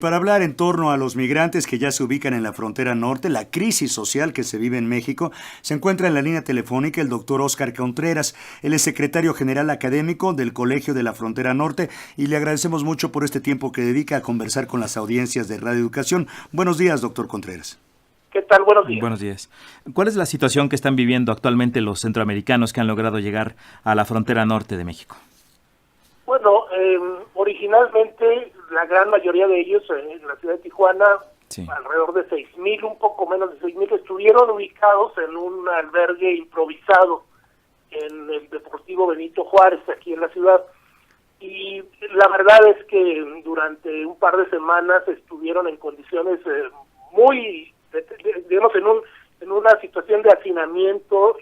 para hablar en torno a los migrantes que ya se ubican en la frontera norte, la crisis social que se vive en México. Se encuentra en la línea telefónica el doctor Óscar Contreras. Él es secretario general académico del Colegio de la Frontera Norte y le agradecemos mucho por este tiempo que dedica a conversar con las audiencias de Radio Educación. Buenos días, doctor Contreras. ¿Qué tal? Buenos días. Buenos días. ¿Cuál es la situación que están viviendo actualmente los centroamericanos que han logrado llegar a la frontera norte de México? Bueno, originalmente la gran mayoría de ellos en la ciudad de Tijuana, sí, alrededor de 6,000, un poco menos de 6,000, estuvieron ubicados en un albergue improvisado en el Deportivo Benito Juárez, aquí en la ciudad. Y la verdad es que durante un par de semanas estuvieron en condiciones muy, digamos, en una situación de hacinamiento,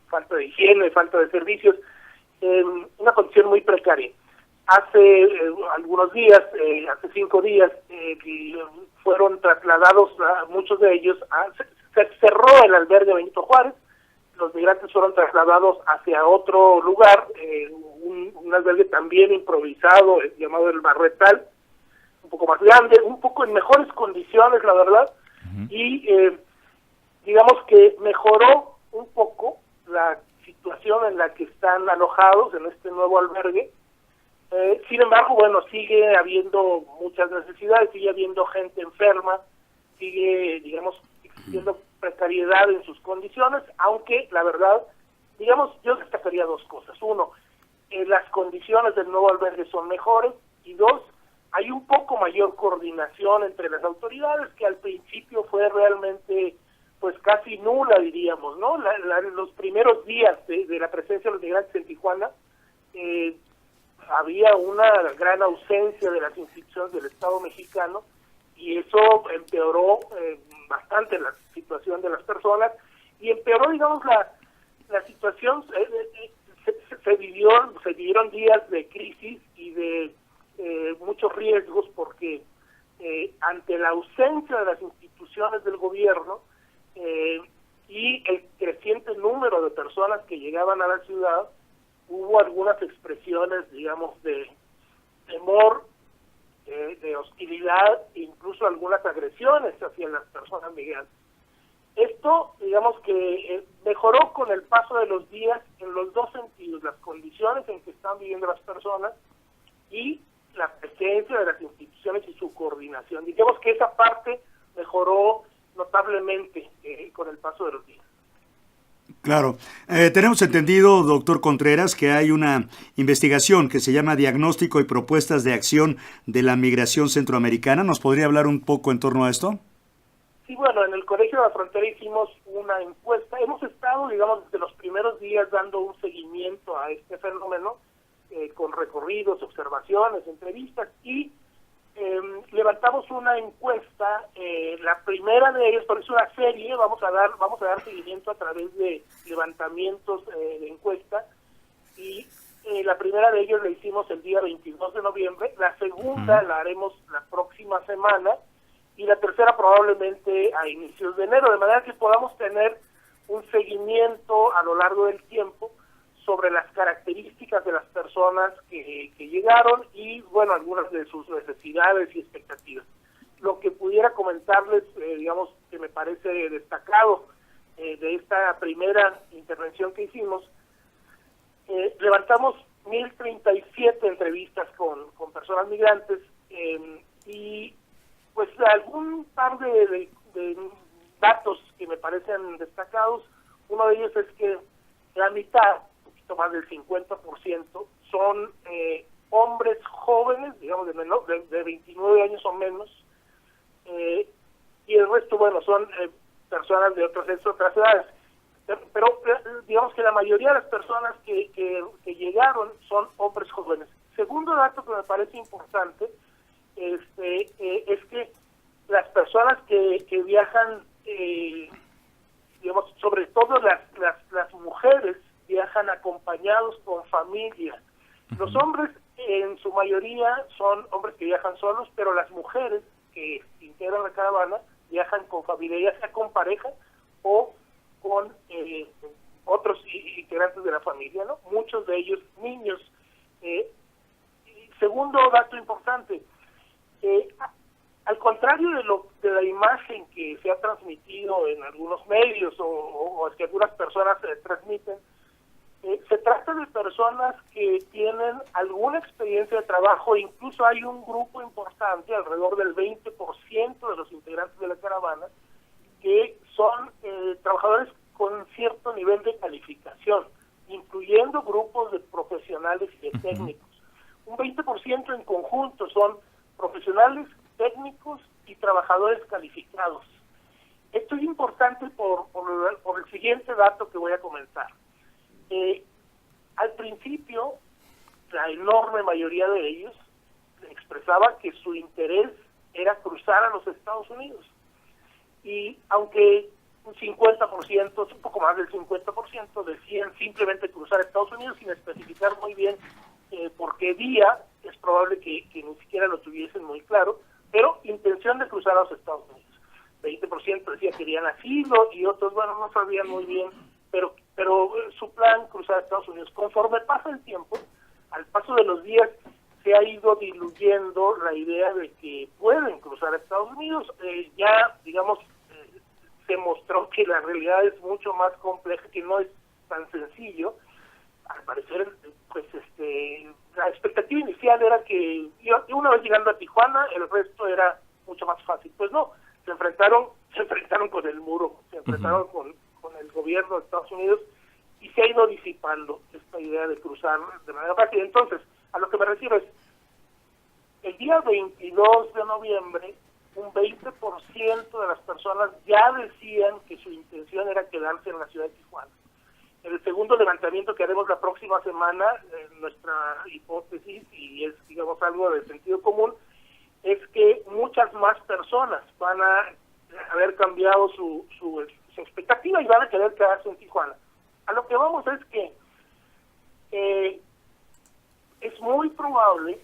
falta de higiene, falta de servicios, una condición muy precaria. Hace algunos días, hace 5 días, fueron trasladados, muchos de ellos, se cerró el albergue Benito Juárez, los migrantes fueron trasladados hacia otro lugar, un albergue también improvisado, llamado el Barretal, un poco más grande, un poco en mejores condiciones, la verdad, y digamos que mejoró un poco la situación en la que están alojados en este nuevo albergue. Sin embargo, bueno, sigue habiendo muchas necesidades, sigue habiendo gente enferma, sigue, digamos, existiendo precariedad en sus condiciones, aunque la verdad, digamos, yo destacaría 2 cosas. Uno, las condiciones del nuevo albergue son mejores, y 2, hay un poco mayor coordinación entre las autoridades, que al principio fue realmente pues casi nula, diríamos, ¿no? Los primeros días de la presencia de los migrantes en Tijuana, había una gran ausencia de las instituciones del Estado mexicano, y eso empeoró bastante la situación de las personas, y empeoró, digamos, la situación. Se vivieron días de crisis y de muchos riesgos, porque ante la ausencia de las instituciones del gobierno y el creciente número de personas que llegaban a la ciudad, hubo algunas expresiones, digamos, de temor, de hostilidad, e incluso algunas agresiones hacia las personas migrantes. Esto, digamos que mejoró con el paso de los días en los 2 sentidos: las condiciones en que están viviendo las personas y la presencia de las instituciones y su coordinación. Digamos que esa parte mejoró notablemente con el paso de los días. Claro. Tenemos entendido, doctor Contreras, que hay una investigación que se llama Diagnóstico y Propuestas de Acción de la Migración Centroamericana. ¿Nos podría hablar un poco en torno a esto? Sí, bueno, en el Colegio de la Frontera hicimos una encuesta. Hemos estado, digamos, desde los primeros días dando un seguimiento a este fenómeno, con recorridos, observaciones, entrevistas, y levantamos una encuesta. La primera de ellas, porque es una serie, vamos a dar seguimiento a través de levantamientos de encuesta, y la primera de ellos la hicimos el día 22 de noviembre, la segunda la haremos la próxima semana, y la tercera probablemente a inicios de enero, de manera que podamos tener un seguimiento a lo largo del tiempo sobre las características de las personas que llegaron y, bueno, algunas de sus necesidades y expectativas. Lo que pudiera comentarles, digamos, que me parece destacado de esta primera intervención que hicimos, levantamos 1,037 entrevistas con personas migrantes, y pues algún par de datos que me parecen destacados. Uno de ellos es que la mitad, más del 50%, son hombres jóvenes, digamos, de 29 años o menos, y el resto, bueno, son personas de otras edades. Pero digamos que la mayoría de las personas que llegaron son hombres jóvenes. Segundo dato que me parece importante es que las personas que viajan, digamos, sobre todo las mujeres, viajan acompañados con familia. Los hombres en su mayoría son hombres que viajan solos, pero las mujeres que integran la caravana viajan con familia, ya sea con pareja o con otros integrantes de la familia, ¿no? Muchos de ellos niños. Segundo dato importante, Al contrario de la imagen que se ha transmitido en algunos medios o que algunas personas transmiten, se trata de personas que tienen alguna experiencia de trabajo. Incluso hay un grupo importante, alrededor del 20% de los integrantes de la caravana, que son trabajadores con cierto nivel de calificación, incluyendo grupos de profesionales y de técnicos. Un 20% en conjunto son profesionales, técnicos y trabajadores calificados. Esto es importante por el siguiente dato que voy a comentar. Al principio, la enorme mayoría de ellos expresaba que su interés era cruzar a los Estados Unidos. Y aunque un 50%, un poco más del 50%, decían simplemente cruzar a Estados Unidos sin especificar muy bien por qué día, es probable que ni siquiera lo tuviesen muy claro, pero intención de cruzar a los Estados Unidos. 20% decía que querían asilo y otros, bueno, no sabían muy bien, pero su plan, cruzar a Estados Unidos. Conforme pasa el tiempo, al paso de los días, se ha ido diluyendo la idea de que pueden cruzar a Estados Unidos. Ya, digamos, se mostró que la realidad es mucho más compleja, que no es tan sencillo. Al parecer, pues, la expectativa inicial era que una vez llegando a Tijuana, el resto era mucho más fácil. Pues no, se enfrentaron con el muro, se enfrentaron con el gobierno de Estados Unidos, y se ha ido disipando esta idea de cruzar de manera fácil. Entonces, a lo que me refiero es, el día 22 de noviembre, un 20% de las personas ya decían que su intención era quedarse en la ciudad de Tijuana. En el segundo levantamiento que haremos la próxima semana, nuestra hipótesis, y es, digamos, algo de sentido común, es que muchas más personas van a haber cambiado su expectativa y van a querer quedarse en Tijuana. A lo que vamos es que es muy probable,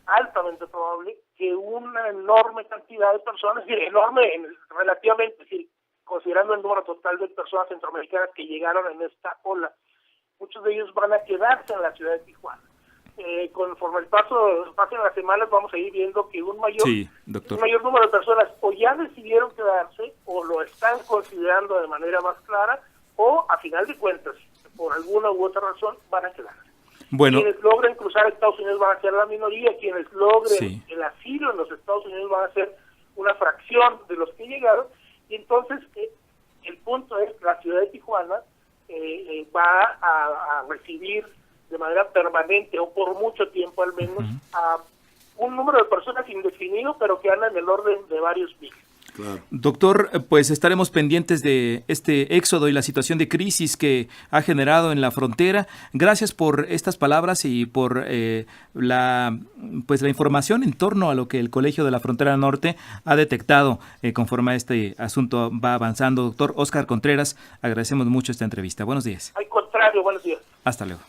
altamente probable, que una enorme cantidad de personas, relativamente, es decir, considerando el número total de personas centroamericanas que llegaron en esta ola, muchos de ellos van a quedarse en la ciudad de Tijuana. Conforme pasen las semanas, vamos a ir viendo que un mayor número de personas o ya decidieron quedarse o lo están considerando de manera más clara, o a final de cuentas, por alguna u otra razón, van a quedarse. Bueno, quienes logren cruzar a Estados Unidos van a ser la minoría, quienes logren el asilo en los Estados Unidos van a ser una fracción de los que llegaron, y entonces el punto es que la ciudad de Tijuana va a recibir de manera permanente o por mucho tiempo al menos a un número de personas indefinido, pero que andan en el orden de varios mil. Claro. Doctor, pues estaremos pendientes de este éxodo y la situación de crisis que ha generado en la frontera. Gracias por estas palabras y por la información en torno a lo que el Colegio de la Frontera Norte ha detectado conforme a este asunto va avanzando. Doctor Óscar Contreras, agradecemos mucho esta entrevista. Buenos días. Al contrario, buenos días. Hasta luego.